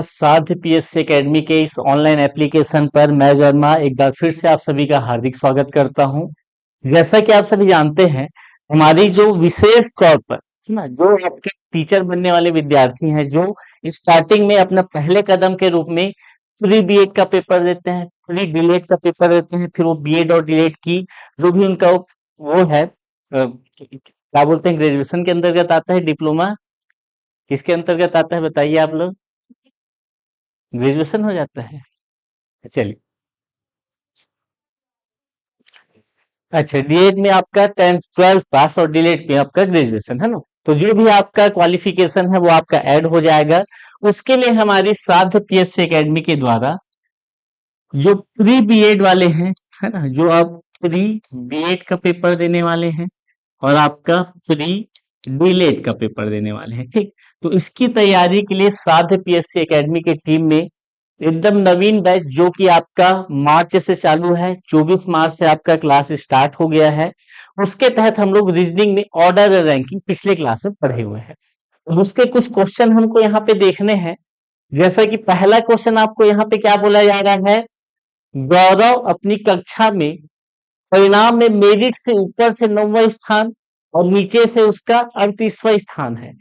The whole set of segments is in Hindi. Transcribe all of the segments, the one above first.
साध्य पीएससी एकेडमी के इस ऑनलाइन एप्लीकेशन पर मैं वर्मा एक बार फिर से आप सभी का हार्दिक स्वागत करता हूं। जैसा कि आप सभी जानते हैं, हमारी जो विशेष तौर पर है ना, जो आपके टीचर बनने वाले विद्यार्थी हैं, जो स्टार्टिंग में अपना पहले कदम के रूप में प्री बीएड का पेपर देते हैं, प्री डीलेट का पेपर देते हैं, फिर वो बीएड और डीलेट की जो भी उनका वो है क्या बोलते हैं, ग्रेजुएशन के अंतर्गत आता है, डिप्लोमा किसके अंतर्गत आता है बताइए आप लोग। ग्रेजुएशन हो जाता है। चलिए, अच्छा, डीएड में आपका 10th 12th पास और डीलेट में आपका ग्रेजुएशन है ना। तो जो भी आपका क्वालिफिकेशन है वो आपका ऐड हो जाएगा। उसके लिए हमारी साध्य पीएससी एकेडमी के द्वारा जो प्री बीएड वाले हैं, है ना, जो आप प्री बीएड का पेपर देने वाले हैं और आपका प्री डीलेट का पेपर देने वाले हैं, ठीक। तो इसकी तैयारी के लिए साध्य पीएससी एकेडमी की टीम में एकदम नवीन बैच जो कि आपका मार्च से चालू है, 24 मार्च से आपका क्लास स्टार्ट हो गया है। उसके तहत हम लोग रीजनिंग में ऑर्डर और रैंकिंग पिछले क्लास में पढ़े हुए हैं। तो उसके कुछ क्वेश्चन हमको यहाँ पे देखने हैं। जैसा कि पहला क्वेश्चन आपको यहाँ पे क्या बोला जा रहा है, गौरव अपनी कक्षा में परिणाम में मेरिट से ऊपर से 9वां स्थान और नीचे से उसका 38वां स्थान है।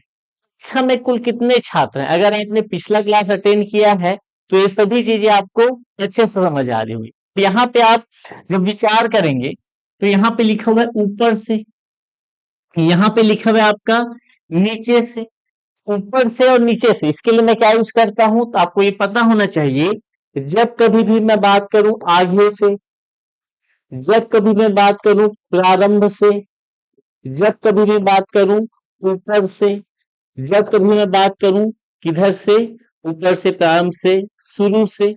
कक्षा में कुल कितने छात्र हैं? अगर आपने पिछला क्लास अटेंड किया है तो ये सभी चीजें आपको अच्छे से समझ आ रही होगी। तो यहाँ पे आप जब विचार करेंगे तो यहाँ पे लिखा हुआ है ऊपर से, यहाँ पे लिखा हुआ है आपका नीचे से, ऊपर से और नीचे से। इसके लिए मैं क्या यूज करता हूं, तो आपको ये पता होना चाहिए कि जब कभी भी मैं बात करूं आगे से, जब कभी मैं बात करूं प्रारंभ से, जब कभी भी बात करूं ऊपर से, जब कभी मैं बात करूं किधर से, ऊपर से, प्रारंभ से, शुरू से,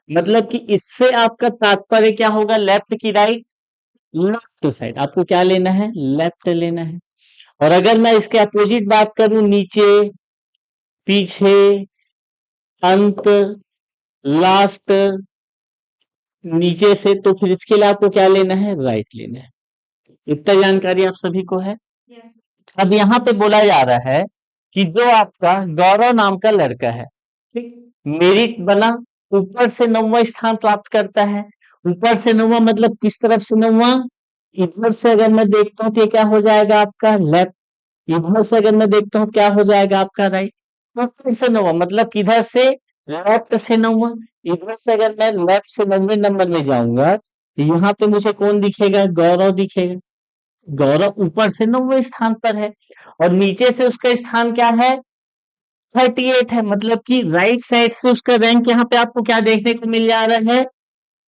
मतलब कि इससे आपका तात्पर्य क्या होगा, लेफ्ट की राइट, लेफ्ट साइड आपको क्या लेना है, लेफ्ट लेना है। और अगर मैं इसके अपोजिट बात करूं नीचे, पीछे, अंत, लास्ट, नीचे से, तो फिर इसके लिए आपको क्या लेना है, राइट लेना है। इतना जानकारी आप सभी को है। अब यहाँ पे बोला जा रहा है कि जो आपका गौरव नाम का लड़का है, ठीक, मेरिट बना, ऊपर से 9वां स्थान प्राप्त करता है। ऊपर से 9वां मतलब किस तरफ से 9वां, इधर से अगर मैं देखता हूँ तो ये क्या हो जाएगा आपका लेफ्ट, इधर से अगर मैं देखता हूँ क्या हो जाएगा आपका राइट। ऊपर से 9वां मतलब किधर से, लेफ्ट से 9वां। इधर से अगर मैं लेफ्ट से 9वें नंबर में जाऊंगा तो यहाँ पे मुझे कौन दिखेगा, गौरव दिखेगा। गौरव ऊपर से 9वें स्थान पर है और नीचे से उसका स्थान क्या है, 38 है। मतलब कि राइट साइड से उसका रैंक यहाँ पे आपको क्या देखने को मिल जा रहा है,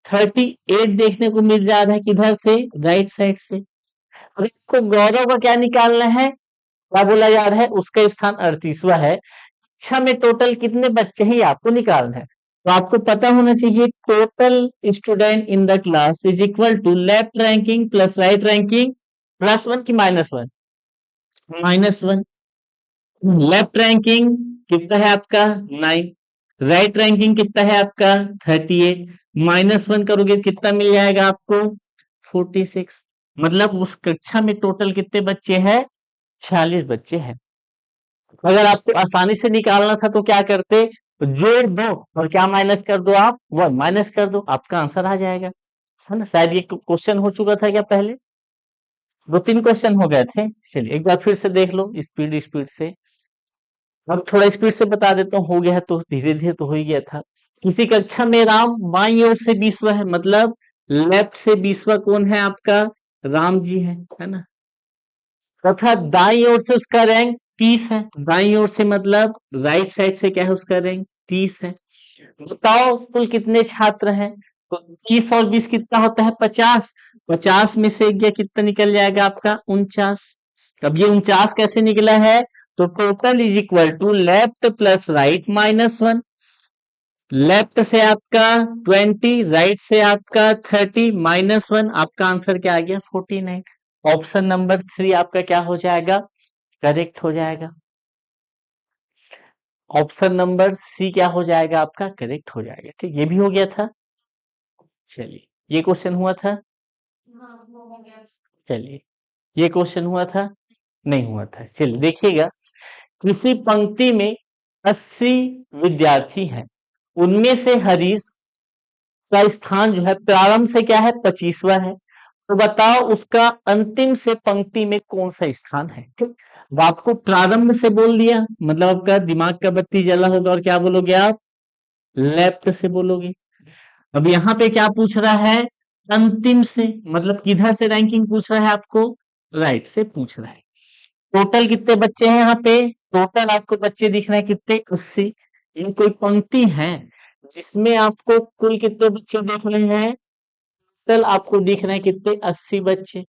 38 देखने को मिल जा रहा है। किधर से, राइट साइड से। और इसको गौरव का क्या निकालना है, क्या बोला जा रहा है, उसका स्थान 38वां है। कक्षा में टोटल कितने बच्चे हैं ये आपको निकालना है। तो आपको पता होना चाहिए total student in the class is equal to left ranking plus right ranking plus 1 की -1, -1। लेफ्ट रैंकिंग कितना है आपका 9, राइट रैंकिंग कितना है आपका 38, -1 करोगे कितना मिल जाएगा आपको 46। मतलब उस कक्षा में टोटल कितने बच्चे हैं, 46 बच्चे हैं। अगर आपको आसानी से निकालना था तो क्या करते, तो जोड़ दो और क्या माइनस कर दो, आप 1 माइनस कर दो, आपका आंसर आ जाएगा, है ना। शायद ये क्वेश्चन हो चुका था क्या पहले, 2-3 क्वेश्चन हो गए थे। चलिए एक बार फिर से देख लो स्पीड स्पीड से। अब थोड़ा स्पीड से बता देता हूँ, हो गया है तो धीरे धीरे तो हो ही गया था। किसी कक्षा में राम बाईं ओर से 20वां है, मतलब लेफ्ट से 20वां कौन है आपका, राम जी है ना। तथा दाईं ओर से उसका रैंक 30 है। दाईं ओर से मतलब राइट साइड से क्या है, उसका रैंक 30 है। बताओ कुल कितने छात्र हैं, तो 30 और 20 कितना होता है 50। 50 में से गया कितना निकल जाएगा आपका 49। अब ये 49 कैसे निकला है, तो total is equal to left plus right -1। लेफ्ट से आपका 20, राइट से आपका 30, -1, आपका आंसर क्या आ गया 49। ऑप्शन नंबर 3 आपका क्या हो जाएगा, करेक्ट हो जाएगा। ऑप्शन नंबर सी क्या हो जाएगा आपका, करेक्ट हो जाएगा। ठीक, ये भी हो गया था। चलिए ये क्वेश्चन हुआ था, चलिए ये क्वेश्चन हुआ था, नहीं हुआ था। चलिए देखिएगा, किसी पंक्ति में 80 विद्यार्थी हैं, उनमें से हरीश का स्थान जो है प्रारंभ से क्या है 25वां है, तो बताओ उसका अंतिम से पंक्ति में कौन सा स्थान है। ठीक, अब आपको प्रारंभ से बोल दिया, मतलब आपका दिमाग का बत्ती जला होगा और क्या बोलोगे आप, लेफ्ट से बोलोगे। अब यहाँ पे क्या पूछ रहा है, अंतिम से, मतलब किधर से रैंकिंग पूछ रहा है आपको, राइट से पूछ रहा है। टोटल कितने बच्चे हैं यहाँ पे, टोटल आपको बच्चे दिख रहे हैं कितने, 80। ये कोई पंक्ति है जिसमें आपको कुल कितने बच्चे देख रहे हैं, टोटल आपको दिख रहे हैं कितने, 80 बच्चे।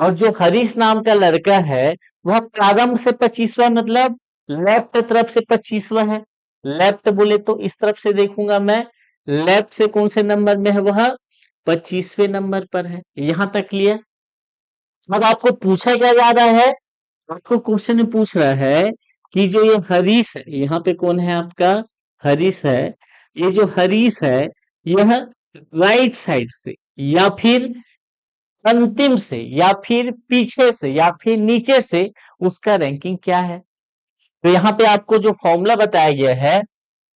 और जो हरीश नाम का लड़का है वह प्रारंभ से 25वां, मतलब लेफ्ट तरफ से 25वां है। लेफ्ट बोले तो इस तरफ से देखूंगा मैं, लेफ्ट से कौन से नंबर में है, वह 25वें नंबर पर है। यहां तक क्लियर। अब आपको पूछा क्या जा रहा है, आपको क्वेश्चन में पूछ रहा है कि जो ये हरीश है, यहाँ पे कौन है आपका, हरीश है। ये जो हरीश है यह राइट साइड से या फिर अंतिम से या फिर पीछे से या फिर नीचे से उसका रैंकिंग क्या है। तो यहाँ पे आपको जो फॉर्मूला बताया गया है,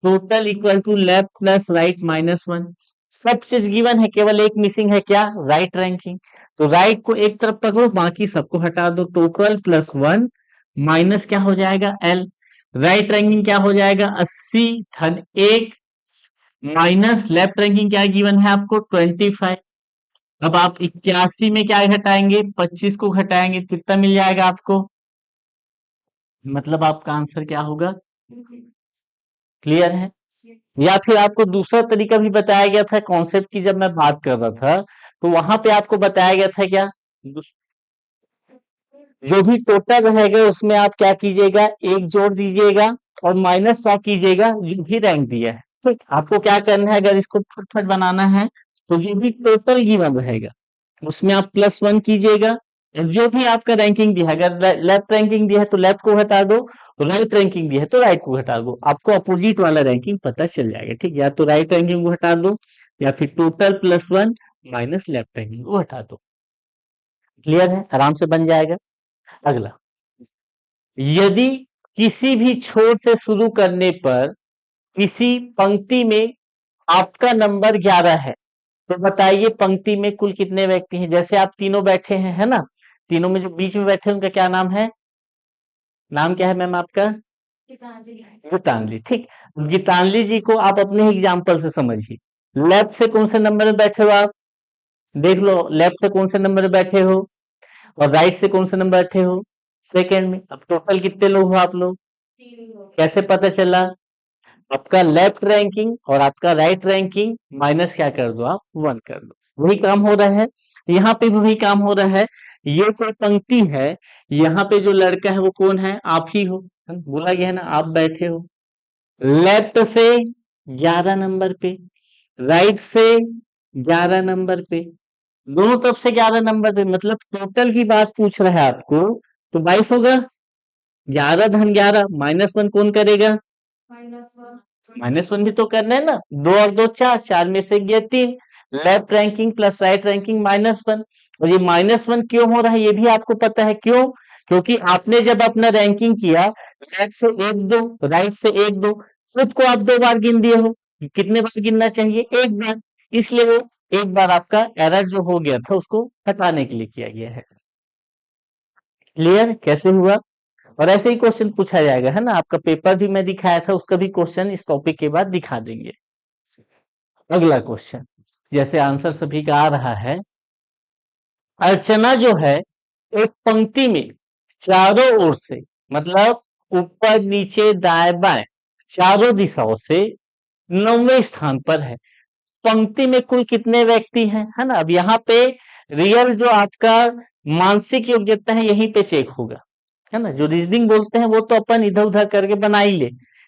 total equal to left plus right minus one, सब चीज गिवन है, केवल एक मिसिंग है, क्या, राइट रैंकिंग। तो राइट को एक तरफ पकड़ो, बाकी सबको हटा दो, टोटल प्लस वन माइनस क्या हो जाएगा एल, राइट रैंकिंग क्या हो जाएगा 80 धन 1 माइनस लेफ्ट रैंकिंग क्या गिवन है आपको 25। अब आप 81 में क्या घटाएंगे, 25 को घटाएंगे, कितना मिल जाएगा आपको, मतलब आपका आंसर क्या होगा, क्लियर है। या फिर आपको दूसरा तरीका भी बताया गया था कॉन्सेप्ट की, जब मैं बात कर रहा था तो वहां पे आपको बताया गया था क्या, जो भी टोटल रहेगा उसमें आप क्या कीजिएगा, एक जोड़ दीजिएगा और माइनस क्या कीजिएगा, जो भी रैंक दिया है। ठीक, आपको क्या करना है, अगर इसको फटफट बनाना है तो जो भी टोटल गिवन रहेगा उसमें आप प्लस वन कीजिएगा, जो भी आपका रैंकिंग दिया है, अगर लेफ्ट रैंकिंग दिया है तो लेफ्ट को हटा दो, राइट रैंकिंग दिया है तो राइट को हटा दो, आपको अपोजिट वाला रैंकिंग पता चल जाएगा। ठीक, या तो राइट रैंकिंग को हटा दो या फिर total plus one minus left ranking को हटा दो। क्लियर है, आराम से बन जाएगा। अगला, यदि किसी भी छोर से शुरू करने पर किसी पंक्ति में आपका नंबर 11 है, तो बताइए पंक्ति में कुल कितने व्यक्ति हैं। जैसे आप तीनों बैठे हैं, है ना, तीनों में जो बीच में बैठे हैं उनका क्या नाम है, नाम क्या है मैम आपका, गीतांजलि। ठीक, गीतांजलि जी को आप अपने एग्जाम्पल से समझिए, लेफ्ट से कौन से नंबर में बैठे हो आप, देख लो लेफ्ट से कौन से नंबर में बैठे हो और राइट से कौन से नंबर बैठे हो, सेकंड में। अब टोटल कितने लोग हो आप लोग, कैसे पता चला, आपका लेफ्ट रैंकिंग और आपका राइट रैंकिंग माइनस क्या कर दो आप, वन कर दो, वही काम हो रहा है। यहाँ पे भी वही काम हो रहा है, ये कोई पंक्ति है, यहाँ पे जो लड़का है वो कौन है, आप ही हो, बोला गया है ना, आप बैठे हो लेफ्ट से 11 नंबर पे, राइट से 11 नंबर पे, दोनों तरफ से 11 नंबर पे, मतलब टोटल की बात पूछ रहा है आपको, तो 22 होगा, 11 धन 11 माइनस वन कौन करेगा, माइनस वन भी तो करना है ना, दो और दो चार, चार में से गया तीन, left ranking plus right ranking minus one. और ये माइनस वन क्यों हो रहा है ये भी आपको पता है, क्यों, क्योंकि आपने जब अपना रैंकिंग किया, लेफ्ट से एक दो राइट से एक दो, खुद को आप दो बार गिन दिए हो, कितने बार गिनना चाहिए, एक बार, इसलिए वो एक बार आपका एरर जो हो गया था उसको हटाने के लिए किया गया है। क्लियर कैसे हुआ। और ऐसे ही क्वेश्चन पूछा जाएगा, है ना, आपका पेपर भी मैं दिखाया था, उसका भी क्वेश्चन इस टॉपिक के बाद दिखा देंगे। अगला क्वेश्चन, जैसे आंसर सभी का आ रहा है, अर्चना जो है एक पंक्ति में चारों ओर से, मतलब ऊपर नीचे दाएं बाएं चारों दिशाओं से 9वें स्थान पर है, पंक्ति में कुल कितने व्यक्ति हैं, है ना। अब यहाँ पे रियल जो आपका मानसिक योग्यता है यहीं पे चेक होगा, है ना, जो रीजनिंग बोलते हैं वो तो अपन इधर उधर करके बना ही ले,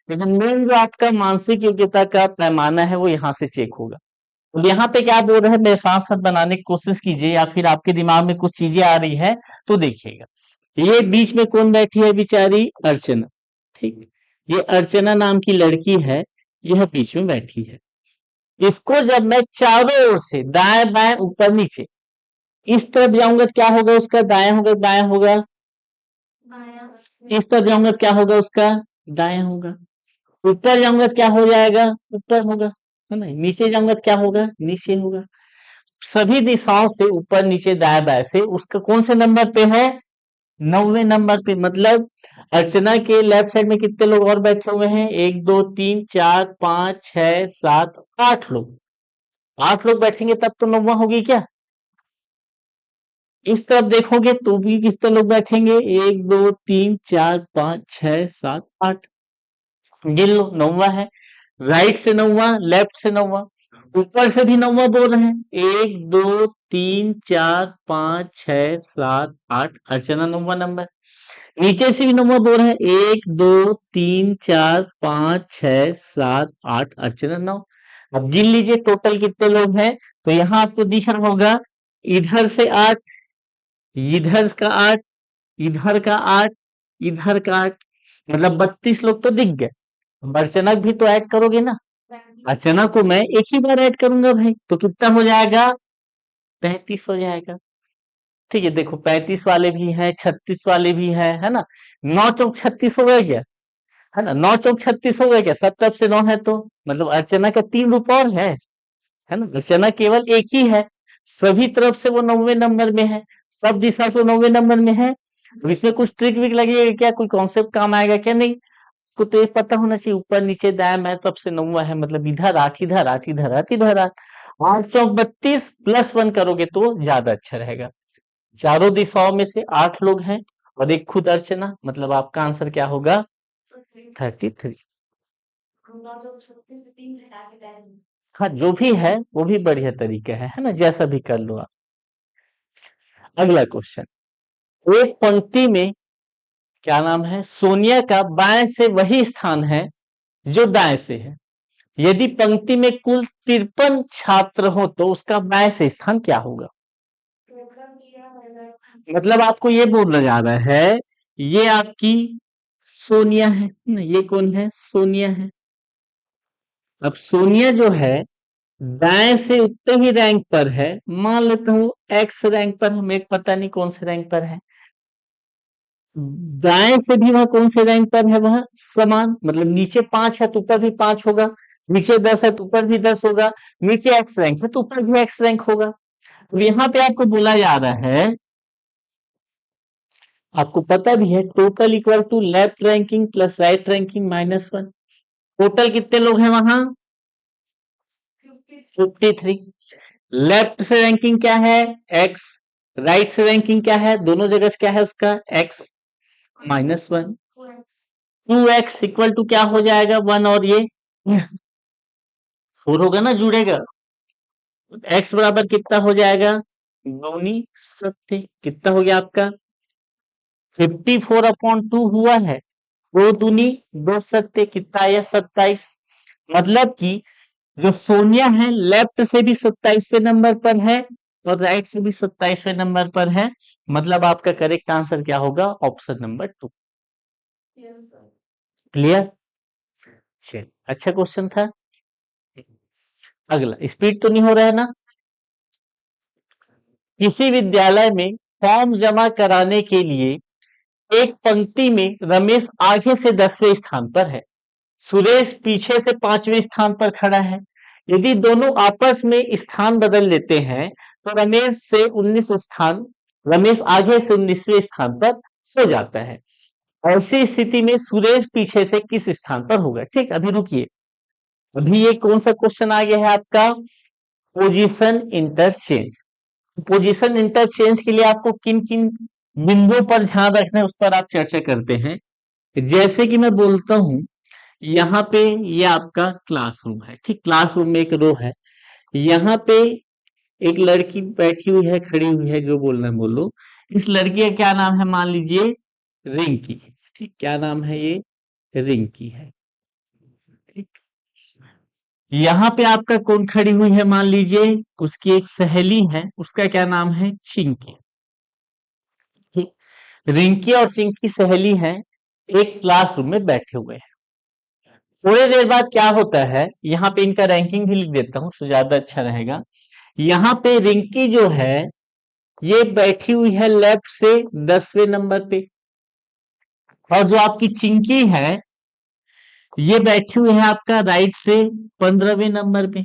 लेकिन मेन जो आपका मानसिक योग्यता का पैमाना है वो यहाँ से चेक होगा। तो यहाँ पे क्या बोल रहे हैं, मेरे साथ साथ बनाने की कोशिश कीजिए, या फिर आपके दिमाग में कुछ चीजें आ रही है तो देखिएगा। ये बीच में कौन बैठी है बेचारी, अर्चना। ठीक, ये अर्चना नाम की लड़की है, यह बीच में बैठी है। इसको जब मैं चारों ओर से दाएं बाएं ऊपर नीचे इस तरफ जाऊंगा तो क्या होगा उसका, दाया होगा बाया होगा, इस तरफ जाऊंगा तो क्या होगा उसका, दाया होगा। ऊपर जाऊंगा तो क्या हो जाएगा, ऊपर होगा, है ना। नीचे जाऊंगा तो क्या होगा, नीचे होगा। सभी दिशाओं से ऊपर नीचे दाएं बाएं से उसका कौन से नंबर पे है, 9वें नंबर पे। मतलब अर्चना के लेफ्ट साइड में कितने लोग और बैठे हुए हैं, 1 2 3 4 5 6 7 8 लोग। 8 लोग बैठेंगे तब तो 9वां होगी क्या। इस तरफ देखोगे तो भी कितने लोग बैठेंगे, 1 2 3 4 5 6 7 8। गिन लो, 9वां है। राइट से 9वां, लेफ्ट से 9वां, ऊपर से भी 9वां बोल रहे हैं। 1 2 3 4 5 6 7 8, अर्चना 9वां नंबर। नीचे से भी 9वां बोल रहे हैं, 1 2 3 4 5 6 7 8, अर्चना 9। अब गिन लीजिए टोटल कितने लोग हैं। तो यहाँ आपको दिख रहा होगा, इधर से 8, इधर का 8, इधर का 8, इधर का 8, मतलब 32 लोग तो दिख गए। अचानक भी तो ऐड करोगे ना, अचानक को मैं एक ही बार ऐड करूंगा भाई, तो कितना हो जाएगा, 35 हो जाएगा। ठीक है, देखो 35 वाले भी हैं, 36 वाले भी हैं, है ना। 9 चौक 36 हो गया क्या, है ना। 9 चौक 36 हो गया क्या, सब तरफ से 9 है तो मतलब अर्चना का 3 रूप और है ना। अर्चना केवल एक ही है, सभी तरफ से वो 9वें नंबर में है, सब दिशा से 9वें नंबर में है। तो इसमें कुछ ट्रिक विक लगेगा क्या, कोई कॉन्सेप्ट काम आएगा क्या, नहीं। को तो ये पता होना चाहिए, ऊपर नीचे दाएं बाएं सबसे 9वां है, मतलब इधर 8, इधर 8, इधर 8, इधर 8। 8 चौक 32 +1 करोगे तो ज्यादा अच्छा रहेगा। चारों दिशाओं में से 8 लोग हैं और एक खुद अर्चना, मतलब आपका आंसर क्या होगा, 33। हाँ, जो भी है वो भी बढ़िया तरीका है ना, जैसा भी कर लो आप। अगला क्वेश्चन, एक पंक्ति में क्या नाम है, सोनिया का बाएं से वही स्थान है जो दाएं से है। यदि पंक्ति में कुल 53 छात्र हो तो उसका बाएं से स्थान क्या होगा। मतलब आपको ये बोलना जा रहा है, ये आपकी सोनिया है ना, ये कौन है, सोनिया है। अब सोनिया जो है दाएं से उतने ही रैंक पर है, मान लेता हूँ एक्स रैंक पर, हमें पता नहीं कौन से रैंक पर है। दाएं से भी वह कौन से रैंक पर है, वह समान, मतलब नीचे 5 है तो ऊपर भी 5 होगा, नीचे 10 है तो ऊपर भी 10 होगा, नीचे एक्स रैंक है तो ऊपर भी एक्स रैंक होगा। अब यहाँ पे आपको बोला जा रहा है, आपको पता भी है, total equal to left ranking plus right ranking -1। Total कितने लोग हैं वहां, 53। लेफ्ट से रैंकिंग क्या है, एक्स, राइट से रैंकिंग क्या है, दोनों जगह से क्या है उसका, एक्स -1। 2x इक्वल टू क्या हो जाएगा, 1 और ये 4 होगा ना, जुड़ेगा। x बराबर कितना हो जाएगा, दूनी सत्य, कितना हो गया आपका, 54/2 हुआ है। दो दूनी दो सत्य, कितना आया, 27। मतलब कि जो सोनिया है लेफ्ट से भी 27वें नंबर पर है और राइट से भी 27वें नंबर पर है। मतलब आपका करेक्ट आंसर क्या होगा, ऑप्शन नंबर 2। क्लियर, चलिए अच्छा क्वेश्चन था। अगला, स्पीड तो नहीं हो रहा है ना। किसी विद्यालय में फॉर्म जमा कराने के लिए एक पंक्ति में रमेश आगे से 10वें स्थान पर है, सुरेश पीछे से 5वें स्थान पर खड़ा है। यदि दोनों आपस में स्थान बदल लेते हैं तो रमेश आगे से 19वें स्थान पर हो जाता है। ऐसी स्थिति में सुरेश पीछे से किस स्थान पर होगा। ठीक, अभी रुकिए, अभी ये कौन सा क्वेश्चन आ गया है आपका, पोजीशन इंटरचेंज। पोजीशन इंटरचेंज के लिए आपको किन किन बिंदुओं पर ध्यान रखना है उस पर आप चर्चा करते हैं। जैसे कि मैं बोलता हूं, यहाँ पे ये आपका क्लासरूम है, ठीक, क्लासरूम में एक रो है, यहाँ पे एक लड़की बैठी हुई है, खड़ी हुई है, जो बोलना है बोलो। इस लड़की का क्या नाम है, मान लीजिए रिंकी, ठीक, क्या नाम है ये, रिंकी है, ठीक। यहाँ पे आपका कौन खड़ी हुई है, मान लीजिए उसकी एक सहेली है, उसका क्या नाम है, चिंकी, ठीक। रिंकी और चिंकी सहेली हैं, एक क्लासरूम में बैठे हुए हैं। थोड़ी देर बाद क्या होता है, यहाँ पे इनका रैंकिंग भी लिख देता हूँ तो ज्यादा अच्छा रहेगा। यहाँ पे रिंकी जो है ये बैठी हुई है लेफ्ट से 10वें नंबर पे, और जो आपकी चिंकी है ये बैठी हुई है आपका राइट से 15वें नंबर पे।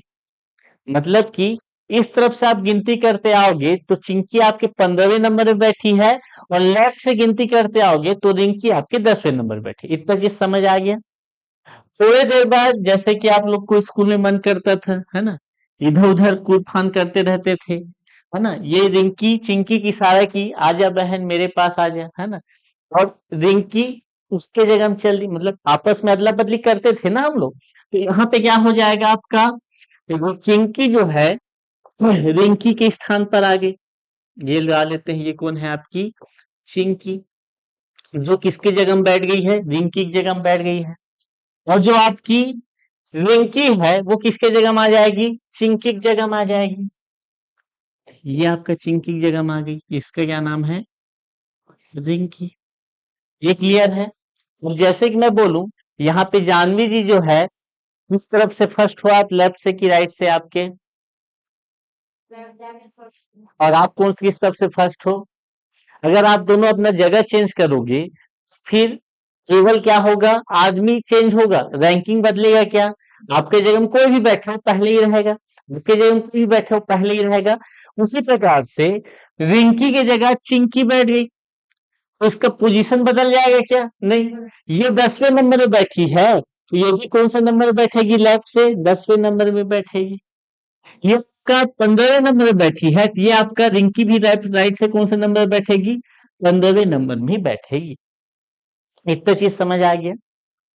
मतलब कि इस तरफ से आप गिनती करते आओगे तो चिंकी आपके 15वें नंबर पे बैठी है, और लेफ्ट से गिनती करते आओगे तो रिंकी आपके 10वें नंबर पे बैठी। इतना चीज समझ आ गया। थोड़ी देर बाद जैसे कि आप लोग को स्कूल में मन करता था, है ना, इधर उधर कूद फान करते रहते थे, है ना, ये रिंकी चिंकी की इशारा की, आजा बहन मेरे पास आजा, है ना, और रिंकी उसके जगह में चल दी, मतलब आपस में अदला बदली करते थे ना हम लोग। तो यहाँ पे क्या हो जाएगा आपका, वो चिंकी जो है रिंकी के स्थान पर आ गई। ये लगा लेते हैं, ये कौन है आपकी चिंकी, जो किसकी जगह में बैठ गई है, रिंकी की जगह में बैठ गई है। और जो आपकी रिंकी है वो किसके जगह में आ जाएगी, चिंकी की जगह में आ जाएगी। ये आपका चिंकी की जगह में आ गई, इसका क्या नाम है, रिंकी। ये क्लियर है। अब जैसे कि मैं बोलूं, यहाँ पे जानवी जी जो है किस तरफ से फर्स्ट हो आप, लेफ्ट से कि राइट से आपके, और आप कौन सी किस तरफ से फर्स्ट हो। अगर आप दोनों अपना जगह चेंज करोगे फिर केवल क्या होगा, आदमी चेंज होगा, रैंकिंग बदलेगा क्या। आपके जगह में कोई भी बैठा हो पहले ही रहेगा, आपके जगह में कोई भी बैठा हो पहले ही रहेगा। उसी प्रकार से रिंकी की जगह चिंकी बैठ गई, तो इसका पोजीशन बदल जाएगा क्या, नहीं। ये 10वें नंबर में बैठी है तो ये भी कौन सा नंबर में बैठेगी, लेफ्ट से 10वें नंबर में बैठेगी। ये आपका 15वें नंबर में बैठी है तो ये आपका रिंकी भी राइट राइट से कौन से नंबर में बैठेगी, 15वें नंबर में ही बैठेगी। इतना चीज समझ आ गया।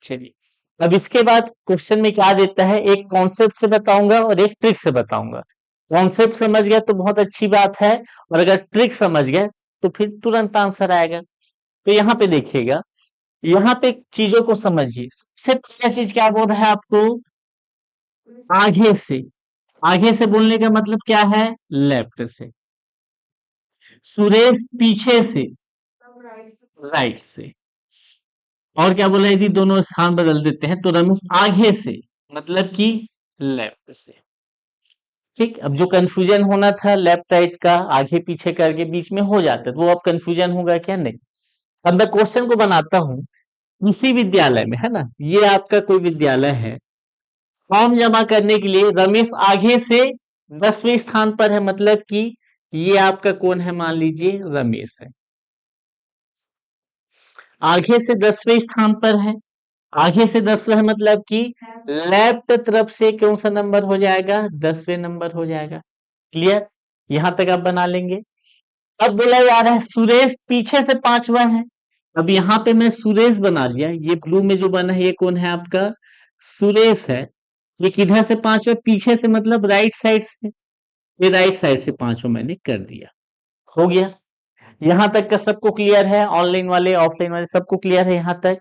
चलिए, अब इसके बाद क्वेश्चन में क्या देता है, एक कॉन्सेप्ट से बताऊंगा और एक ट्रिक से बताऊंगा। कॉन्सेप्ट समझ गया तो बहुत अच्छी बात है, और अगर ट्रिक समझ गए तो फिर तुरंत आंसर आएगा। तो यहाँ पे देखिएगा, यहाँ पे चीजों को समझिए। सबसे पहला चीज क्या बोल रहा है आपको, आगे से। आगे से बोलने का मतलब क्या है, लेफ्ट से। सुरेश पीछे से, राइट से। और क्या बोला, यदि दोनों स्थान बदल देते हैं तो रमेश आगे से, मतलब कि लेफ्ट से। ठीक, अब जो कंफ्यूजन होना था लेफ्ट राइट का, आगे पीछे करके बीच में हो जाता है, तो वो अब कंफ्यूजन होगा क्या, नहीं। अब मैं क्वेश्चन को बनाता हूं, इसी विद्यालय में, है ना, ये आपका कोई विद्यालय है, फॉर्म जमा करने के लिए रमेश आगे से 10वें स्थान पर है, मतलब कि ये आपका कौन है, मान लीजिए रमेश है, आगे से 10वें स्थान पर है। आगे से 10वां है मतलब कि लेफ्ट तरफ से कौन सा नंबर हो जाएगा, 10वें नंबर हो जाएगा। क्लियर, यहां तक आप बना लेंगे। अब बोला जा रहा है सुरेश पीछे से 5वां है। अब यहाँ पे मैं सुरेश बना लिया, ये ब्लू में जो बना है ये कौन है आपका, सुरेश है। ये किधर से 5वां, पीछे से मतलब राइट साइड से, ये राइट साइड से 5वां मैंने कर दिया। हो गया, यहां तक का सबको क्लियर है, ऑनलाइन वाले ऑफलाइन वाले सबको क्लियर है यहां तक।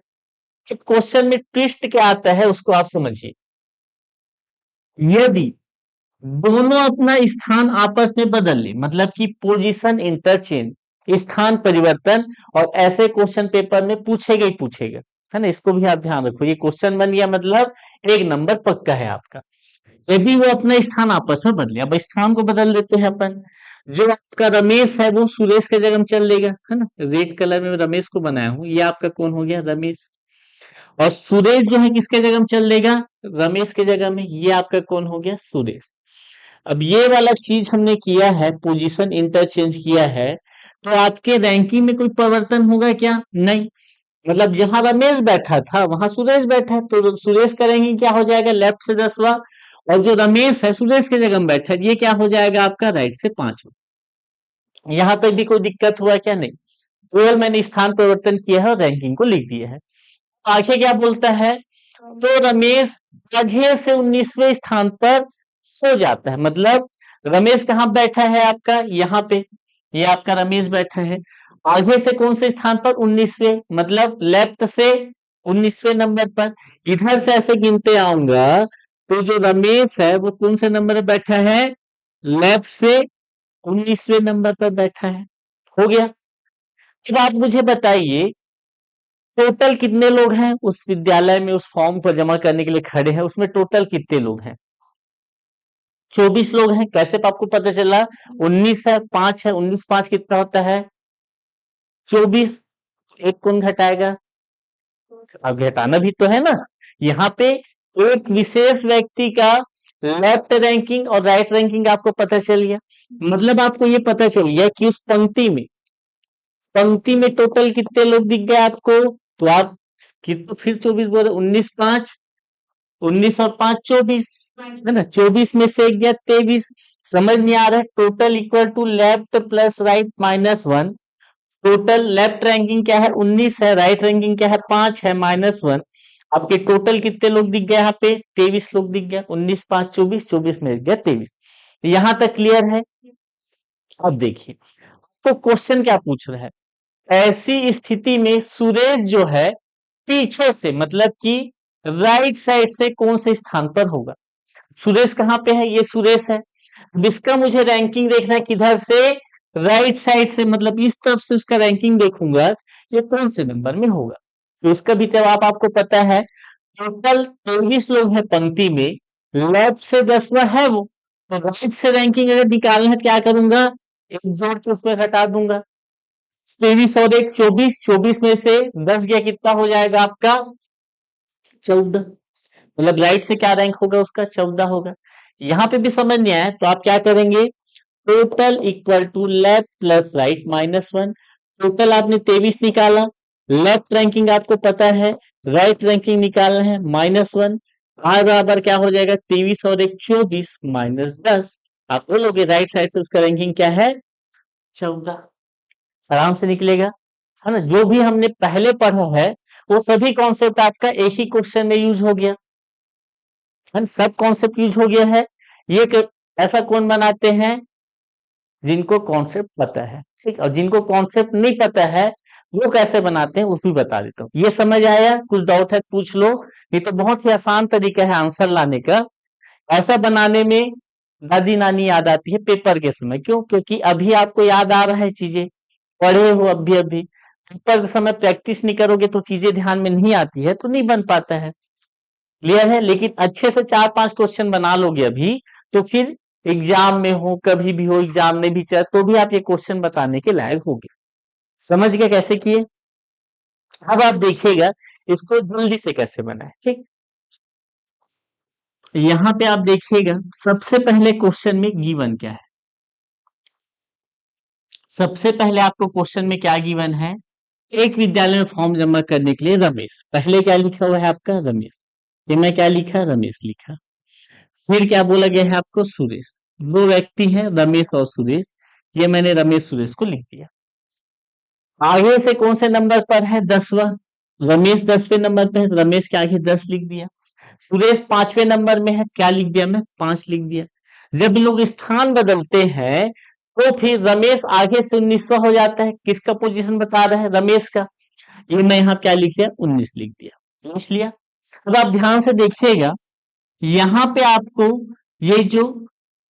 क्वेश्चन में ट्विस्ट क्या आता है उसको आप समझिए। यदि दोनों अपना स्थान आपस में बदल ले, मतलब कि पोजीशन इंटरचेंज, स्थान परिवर्तन, और ऐसे क्वेश्चन पेपर में पूछेगा ही पूछेगा, है ना, इसको भी आप ध्यान रखो। ये क्वेश्चन बन गया मतलब एक नंबर पक्का है आपका। यदि वो अपना स्थान आपस में बदले, अब स्थान को बदल देते हैं अपन, जो आपका रमेश है वो सुरेश के जगह में चल लेगा, है ना, रेड कलर में रमेश को बनाया हूं, ये आपका कौन हो गया, रमेश। और सुरेश जो है किसके जगह में चल देगा, रमेश के जगह में, ये आपका कौन हो गया, सुरेश। अब ये वाला चीज हमने किया है, पोजीशन इंटरचेंज किया है, तो आपके रैंकिंग में कोई परिवर्तन होगा क्या, नहीं। मतलब जहां रमेश बैठा था वहां सुरेश बैठा है, तो सुरेश का रैंकिंग क्या हो जाएगा, लेफ्ट से 10वां, और जो रमेश है सुरेश के जगह में बैठा है ये क्या हो जाएगा आपका, राइट से 5वां। यहां तक भी कोई दिक्कत हुआ क्या, नहीं। केवल मैंने स्थान परिवर्तन किया है और रैंकिंग को लिख दिया है। आगे क्या बोलता है, तो रमेश आगे से 19वें स्थान पर सो जाता है, मतलब रमेश कहाँ बैठा है आपका, यहाँ पे, ये आपका रमेश बैठा है। आगे से कौन से स्थान पर, 19वें, मतलब लेफ्ट से 19वें नंबर पर। इधर से ऐसे गिनते आऊंगा तो जो रमेश है वो कौन से नंबर पर बैठा है, लेफ्ट से 19वें नंबर पर बैठा है। हो गया। अब आप मुझे बताइए, टोटल कितने लोग हैं उस विद्यालय में, उस फॉर्म को जमा करने के लिए खड़े हैं, उसमें टोटल कितने लोग हैं, 24 लोग हैं। कैसे आपको पता चला, 19 है, 5 है, 19 5 कितना होता है, 24। एक कौन घटाएगा, अब घटाना भी तो है ना, यहाँ पे एक विशेष व्यक्ति का लेफ्ट रैंकिंग और राइट रैंकिंग आपको पता चल गया। मतलब आपको ये पता चल गया कि उस पंक्ति में टोटल कितने लोग दिख गए आपको। तो आप कितना फिर 24 बोल रहे, 19 और 5 24 है ना। 24 में से एक गया 23। समझ नहीं आ रहा है। Total equal to left plus right -1। Total left ranking क्या है 19 है, राइट रैंकिंग क्या है 5 है, -1। आपके टोटल कितने लोग दिख गए यहाँ पे 23 लोग दिख गए। 19 5 24, 24 में गया 23। यहां तक क्लियर है। अब देखिए तो क्वेश्चन क्या पूछ रहा है। ऐसी स्थिति में सुरेश जो है पीछे से मतलब कि राइट साइड से कौन से स्थान पर होगा। सुरेश कहाँ पे है, ये सुरेश है। अब इसका मुझे रैंकिंग देखना है किधर से, राइट साइड से, मतलब इस तरफ से उसका रैंकिंग देखूंगा ये कौन से नंबर में होगा। तो इसका भी जवाब आपको पता है। टोटल 23 लोग हैं पंक्ति में, लेफ्ट से 10वां है वो, तो राइट से रैंकिंग अगर निकालना है क्या करूंगा, एक जोड़ के उसमें घटा दूंगा। 23 और एक 24, 24 में से 10 गया कितना हो जाएगा आपका 14। मतलब राइट से क्या रैंक होगा उसका 14 होगा। यहां पे भी समझ नहीं आया तो आप क्या करेंगे, total equal to left plus right -1। Total आपने 23 निकाला, लेफ्ट रैंकिंग आपको पता है, राइट रैंकिंग निकालना है -1। आर बराबर क्या हो जाएगा 23 और एक 24 -10। आप बोलोगे राइट साइड से उसका रैंकिंग क्या है 14। आराम से निकलेगा, है ना। जो भी हमने पहले पढ़ा है वो सभी कॉन्सेप्ट आपका एक ही क्वेश्चन में यूज हो गया है, सब कॉन्सेप्ट यूज हो गया है। ऐसा कौन बनाते हैं जिनको कॉन्सेप्ट पता है, ठीक। और जिनको कॉन्सेप्ट नहीं पता है वो कैसे बनाते हैं उस भी बता देता हूँ। ये समझ आया, कुछ डाउट है पूछ लो। ये तो बहुत ही आसान तरीका है आंसर लाने का। ऐसा बनाने में दादी नानी याद आती है पेपर के समय। क्यों, क्योंकि अभी आपको याद आ रहा है चीजें, पढ़े हो अभी अभी। पेपर के समय प्रैक्टिस नहीं करोगे तो चीजें ध्यान में नहीं आती है, तो नहीं बन पाता है। क्लियर है। लेकिन अच्छे से 4-5 क्वेश्चन बना लोगे अभी तो फिर एग्जाम में हो, कभी भी हो, एग्जाम में भी चाहे तो भी आप ये क्वेश्चन बताने के लायक होगे। समझ गए कैसे किए। अब आप देखिएगा इसको जल्दी से कैसे बनाए, ठीक। यहां पे आप देखिएगा सबसे पहले क्वेश्चन में गिवन क्या है। सबसे पहले आपको क्वेश्चन में क्या गिवन है, एक विद्यालय में फॉर्म जमा करने के लिए रमेश, पहले क्या लिखा हुआ है आपका रमेश, ये मैं क्या लिखा रमेश लिखा। फिर क्या बोला गया है आपको सुरेश, दो व्यक्ति हैं रमेश और सुरेश, ये मैंने रमेश सुरेश को लिख दिया। आगे से कौन से नंबर पर है 10वां, रमेश 10वें नंबर पे है, रमेश के आगे 10 लिख दिया। सुरेश 5वें नंबर में है, क्या लिख दिया मैं 5 लिख दिया। जब लोग स्थान बदलते हैं तो फिर रमेश आगे से 19वां हो जाता है। किसका पोजीशन बता रहा है रमेश का, ये मैं यहाँ क्या लिख दिया 19 लिख दिया, लिख लिया। अब आप ध्यान से देखिएगा यहां पे आपको ये जो